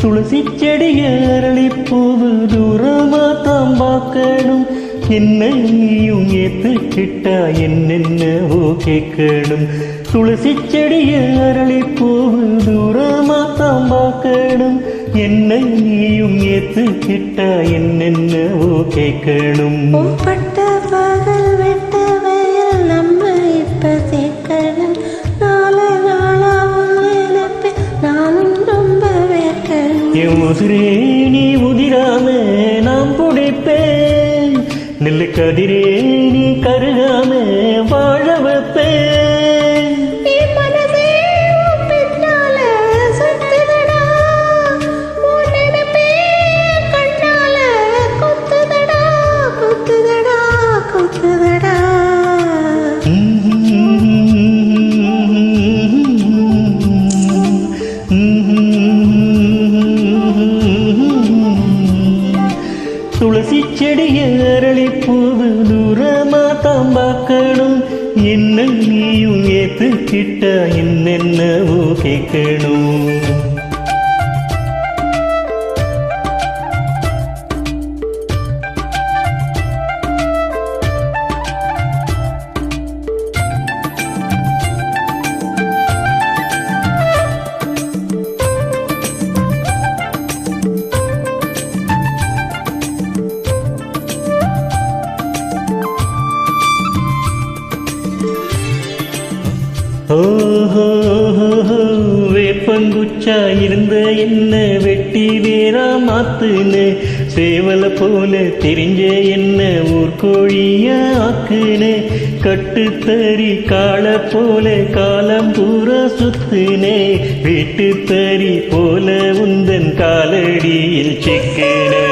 துளசி செடிய அரளிப்பூவு தூரமா தான் பார்க்கணும். என்ன நீயும் ஏத்துக்கிட்டா என்னென்னவோ கேட்கணும். துளசி செடிய அரளிப்பூவு தூரமா தான் பார்க்கணும். என்ன நீயும் ஏத்துக்கிட்டா என்னென்னவோ கேட்கணும். பட்ட பகல் வெட்ட வயல் நம்ம இப்ப சேர்க்கணும். நாலு நாளா நினைப்பேன் நானும் ரொம்ப வேர்க்கணும். என் உதிரே நீ உதிராம நாம் பிடிப்பேன். நெல்லு கதிரே நீ கருகாம வாழ வைப்பேன். துளசி செடிய அரளிப்பூவு தூரமா தான் பார்க்கணும். என்ன நீயும் ஏத்துக்கிட்டா என்னென்னவோ கேட்கணும். வேப்பங்குச்சா இருந்த என்ன வெட்டி வேறா மாத்துன்னு. சேவல போல தெரிஞ்ச என்ன ஊர்கோழிய ஆக்குனே. கட்டுத்தறி காள போல காலம் பூரா சுத்துனே. வீட்டு தறி போல உந்தன் காலடியில் சிக்கினே.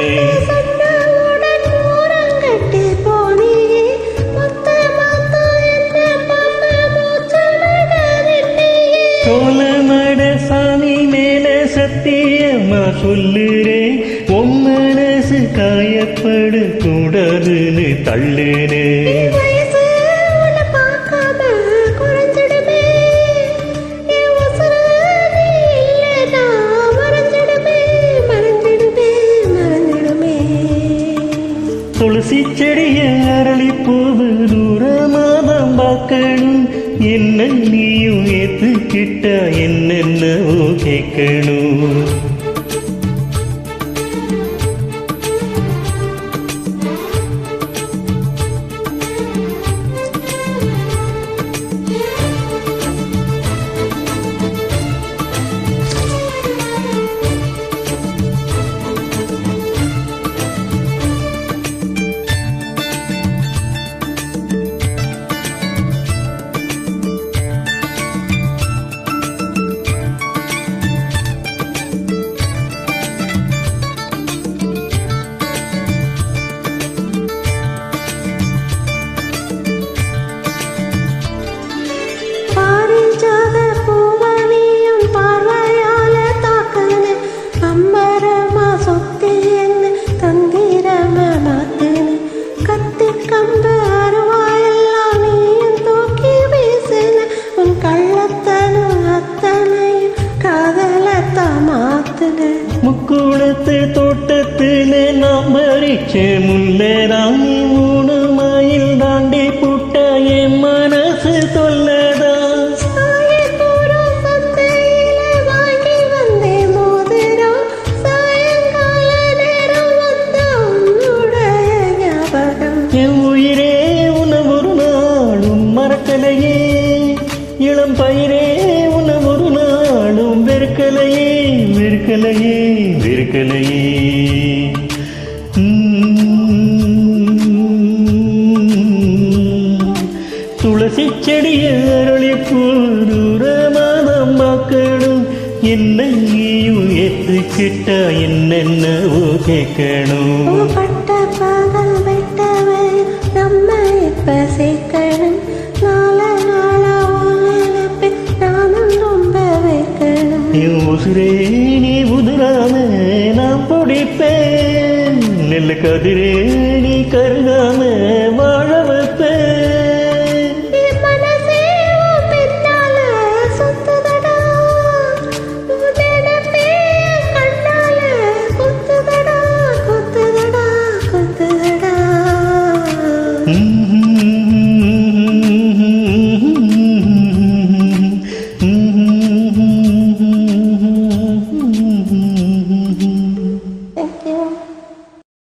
சோழமட சாமி மேல சத்தியமா சொல்லுறேன். உன் மனசு காயப்படு கூடாதுன்னு தள்ளுனே. துளசி செடிய அரளிப்பூவு தூரமாதான் பார்க்கணும். என்ன நீயும் ஏத்துக்கிட்டா என்னென்னவோ கேட்கணும். முக்குளத்து தோட்டத்துல நாம் பறிச்ச முல்லைராணி 3 மைல் தாண்டி புட்ட என் மனசு தொல்லதா. என் உயிரே உன ஒரு நாளும் மறக்கலையே. இளம் பயிரே உன ஒரு நாளும் வெறுக்கலையே வெறுக்கலையே வெறுக்கலையே. துளசி செடிய அரளிப்பூ தூரமாதான் பார்க்கணும். என்ன நீயும் ஏத்துக்கிட்டா என்னென்னவோ கேட்கணும். பட்ட பகல் வெட்டவே நம்ம இப்ப சேர்க்கணும். நாலு நாளா நினைப்பே நானும் ரொம்ப வைக்கணும். என் உசுரே நீ உதிராம நான் பிடிப்பேன். நெல்லு கதிரே நீ கருகாம வாழ வைப்பேன். ம்ஹும்.